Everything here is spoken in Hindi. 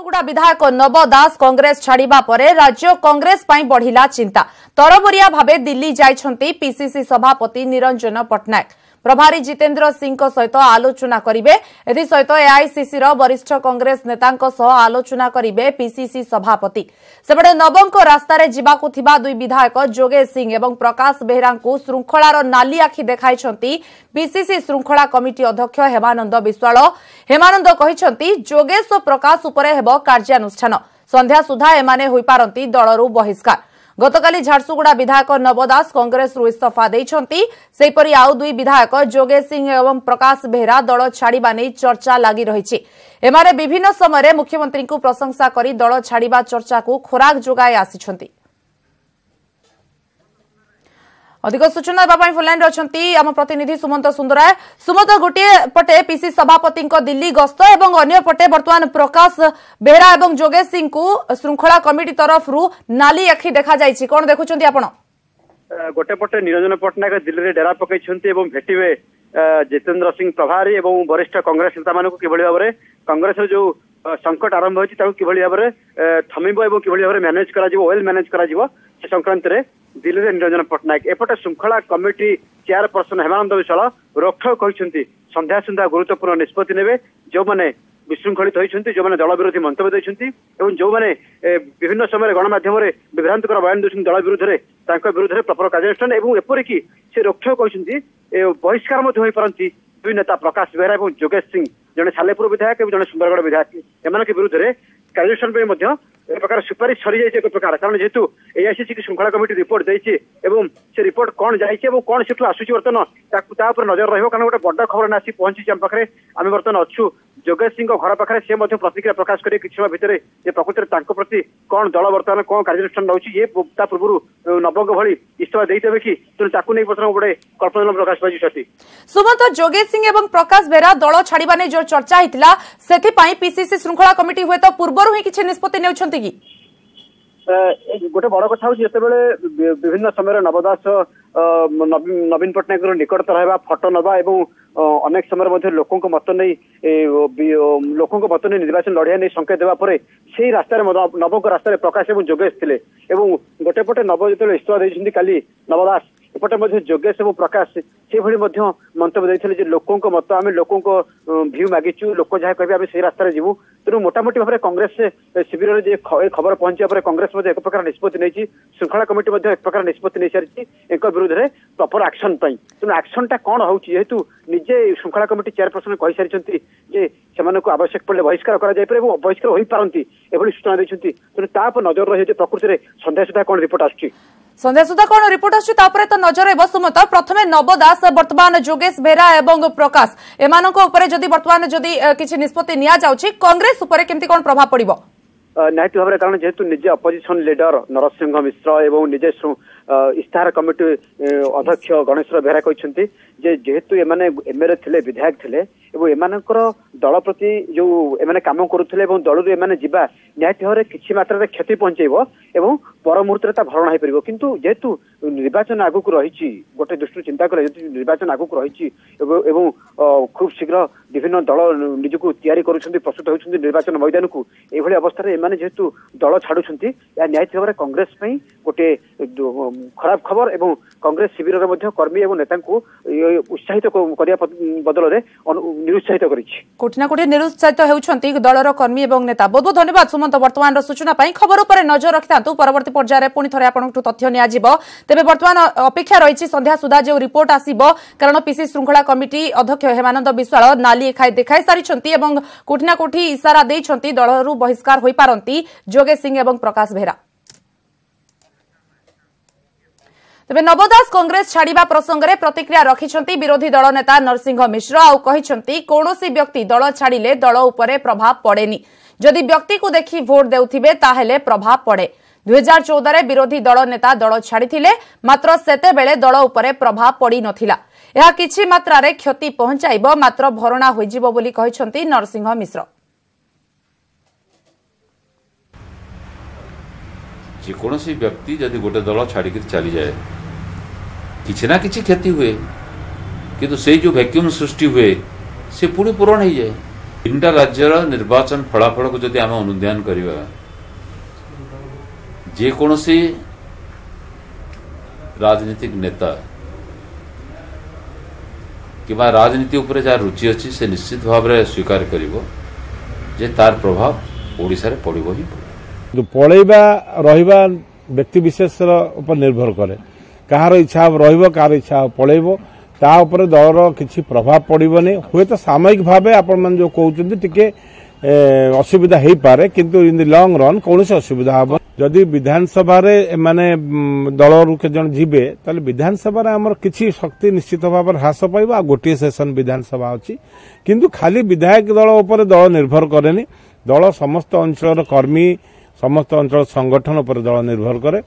झारसुगुड़ा विधायक नव दास कांग्रेस छाड़िबा परे राज्य कांग्रेस पई बढ़िला चिंता। तरबरिया भावे दिल्ली जाइछंती पीसीसी सभापति निरंजन पट्टनायक। प्रभारी जितेंद्र सिंह सहित आलोचना करिवे। एथि सहित एआईसीसी रो वरिष्ठ कांग्रेस नेतांक सह आलोचना करिवे पीसीसी सभापति। सेबडे नवंक रास्ता रे जिबाकु थिबा दुई विधायक जोगेश सिंह एवं प्रकाश बेहरा को श्रृंखलार नाली आखि देखाइछंती पीसीसी श्रृंखला कमिटी अध्यक्ष हेमानंद विश्वाल। हेमानंद कहिछंती जोगेश और प्रकाश उपरे हेबो कार्यानुष्ठान। संध्या सुधा एमाने होई पारंती दलरु बहिष्कार। गतकाली झारसुगुड़ा विधायक नव दास कांग्रेस रु इस्तीफा देइछंती। सेपरि आउ दुई विधायक जोगेश सिंह एवं प्रकाश बेहरा दल छाड़िबा नै चर्चा लागि रहिछि। एमाने विभिन्न समय मुख्यमंत्री को प्रशंसा करी दल छाड़िबा चर्चा को खोराक जोगाई आसिछंती। अधिक सूचना देवाई फोनलाइन रही आम प्रतिनिधि सुमंत सुंदराय। सुमंत, गोटे पटे पीसी सभापति दिल्ली गस्त एवं अन्य पटे बर्तमान प्रकाश बेहरा एवं जोगेश सिंह को श्रृंखला कमिटी तरफ नाली आखि देखा जाइछि, कोन देखुछंती आपण? गोटे पटे निरंजन पट्टनायक दिल्ली रे डेरा पकैछंती एवं भेटिवे जितेंद्र सिंह प्रभारी एवं वरिष्ठ कांग्रेस नेता मानक किभଳି भाबरे कांग्रेस जो संकट आरंभ होछि ताकू किभଳି भाबरे थमिबो एवं किभଳି भाबरे मैनेज करा जिवो वेल मैनेज करा जिवो से संक्रांत रे दिल्ली रे निरंजन पट्टनायक एपटे श्रृंखला कमिटी चेयरपर्सन हेमानंद विश्वाल रोकठोक कहते संध्या सुंध्या गुरुत्वपूर्ण निष्पत्ति नेबे जो माने विशृंखलित होती जो मैंने दल विरोधी मंतव्य देते जो मैंने विभिन्न समय गणमाध्यम विभ्रांतिकर बयान देते दल विरुद्ध विरुद्ध प्रपर कार्यानुष्ठान एपरिक से रोकठोक कहते बहिष्कार हो पारती दुई नेता प्रकाश बेहरा और जोगेश सिंह जड़े सालेपुर विधायक और जड़े सुंदरगढ़ विधायक एम विरुद्ध कार्यानुष्ठान एक प्रकार सुपारिश सरी जाए एक प्रकार कारण जेहेतु एआईसीसी की श्रृंखला कमिटी रिपोर्ट देती से रिपोर्ट कौन जाइए कौन से आसूची बर्तमान नजर रहा कारण गोटे बड़ खबर आसी पहुंची आम पाखे आम बर्तमान अच्छु जोगेश सिंह घर पाखे से प्रतिक्रिया प्रकाश करें किसी समय भितर प्रकृति प्रति कौन दल बर्तमान कौन कार्यानुष्ठान रही ये पूर्व नवंक भली इस्तीफा देदेवे कि ताकू नहीं बर्तमान गोटे कल्पना प्रकाश पाई। सुमंत, जोगेश सिंह और प्रकाश बेहरा दल छाड़िबा नै जो चर्चा होता से पीसीसी श्रृंखला कमिटी हुए तो पूर्व ही किसी निष्पत्ति नेउछंती कि गोटे बड़ कथा जिते विभिन्न समय नवदास नवीन पट्टनायक निकटता रहा फटो नवा अनेक समय लोकों मत नहीं मत नहीं निर्वाचन लड़िया नहीं संकेत देवा से रास्तार नवक रास्तार प्रकाश और जोगेश थे गोटे पटे नव जो इस्तीफा देते काली नवदास एपटे जोगेश और प्रकाश से मंतव्य देते लोकों मत आम लोकों भ्यू मागिचु लोक जहाँ कह से रास्तार जीवु तेणु मोटामोटी भाव में कांग्रेस शिविर में खबर पहुंचा कांग्रेस एक प्रकार निष्पत्ति नहीं श्रृंखला कमिटी एक प्रकार निष्पत्ति नहीं सारी एक विरुद्ध में प्रपर एक्शन तेणु एक्शनटा कौन होेतु निजे श्रृंखला कमिटी चेयरपर्सन कही सारी से आवश्यक पड़े बहिष्कार कर बहिष्कार हो पारती एभली सूचना देते तेणु तापर नजर रही प्रकृति में संध्या सुधा कौन रिपोर्ट आसुची संध्या सुधा कौन रिपोर्ट आसुची तो नजर रही सुमत। प्रथमे नव दास बर्तमान जोगेश बेहरा एवं प्रकाश एमानक उपरे जदि बर्तमान जदि किछि निष्पत्ति निया जाउछि कांग्रेस उपरे केमति कोन प्रभाव पड़िबो? निहाती भाव कारण जेहेतु निजे अपोजिशन लीडर नरसिंह मिश्र एवं निजे इस्ताहार कमिटी अध्यक्ष गणेश बेहरा कहते जेहेतु एमाने एमएलए थे विधायक थे एमानकर दल प्रति जो एमाने काम करुले दलू एमाने जीवा निहाती भाव किसी मात्रा क्षति पहुंचेब एवं पर मुहूर्त भरणा हो पार किंतु जेहेतु निर्वाचन आगक रही गोटे दृष्टि चिंता कले निर्वाचन आगक रही खूब शीघ्र विभिन्न दल निजक तैयारी कर प्रस्तुत होती निर्वाचन मैदान को यह अवस्था एमाने जेहेतु दल छाड़ुंट या निहाती भाव कांग्रेस गोटे खराब खबर एवं कांग्रेस शिविर में कर्मी और नेता उत्साहित करने बदल में निरुत्साहित कोठी निरुत्साहित होती दलर कर्मी और नेता। बहुत बहुत धन्यवाद सुमंत वर्तमान सूचना खबर पर नजर रखि था परवर्ती पर्यायर पुणी थे आपको तथ्य नियाजिबो। तेबे वर्तमान अपेक्षा रही संध्या सुधा जो रिपोर्ट आसीबो कारण पीसी श्रृंखला कमिटी अध्यक्ष हेमानंद विश्वाल नाली देखाई सारी कोठी ना कोठी इशारा देइछंती दलरू बहिष्कार होई पारंती जोगेश सिंह एवं प्रकाश बेहरा। तेबे नवदास कांग्रेस छाड़िबा प्रसंग में प्रतिक्रिया रखिछंती विरोधी दल नेता नरसिंह मिश्र आउ कहिछंती कौनसी व्यक्ति दल छाड़िले दल उपरे प्रभाव पड़ेनी जदि व्यक्ति को देखि भोट देउथिबे ताहेले प्रभाव पड़े। 2014 रे विरोधी दल नेता दल छाड़िथिले मात्र सेते बेले दल उपरे प्रभाव पड़ी नथिला यह किछि मात्रा रे क्षति पहुंचाइबो मात्र भरणा होइजिबो बोली कहिछंती नरसिंह मिश्र। जेकोसी व्यक्ति जदि गोटे दल छाड़ी चली जाए किसी ना किसी क्षति हुए किंतु से जो वैक्यूम सृष्टि हुए से पुणी पूरण हो जाए तीनटा राज्यर निर्वाचन फलाफल को जदि आम अनुध्यान करवा जेकोसी राजनीतिक नेता किंवा राजनीति उपरे जहाँ रुचि अच्छी से निश्चित भाव में स्वीकार करिवो जे तार प्रभाव ओडिशा रे पड़िबो ही जो पलैबा रहिबा व्यक्ति विशेष ऊपर निर्भर करे कहार इच्छा रहिबो कहार इच्छा पलैबो ता ऊपर दलर किछि प्रभाव पड़िबोनी हुए तो सामयिक भाव आपण मन जो कहउचंती टिके असुविधा हेई पारे किंतु इन द लॉन्ग रन कोनोसी असुविधा हबो जदि विधानसभा रे माने दलरु के जन जीवे ताले विधानसभा रे हमर किछि शक्ति निश्चित भाव ह्रास पाइबा गोटे सेशन विधानसभा अछि किंतु खाली विधायक दल ऊपर दल निर्भर करेनी दल समस्त अंचल कर्मी समस्त अंचल संगठन ऊपर दल निर्भर करे।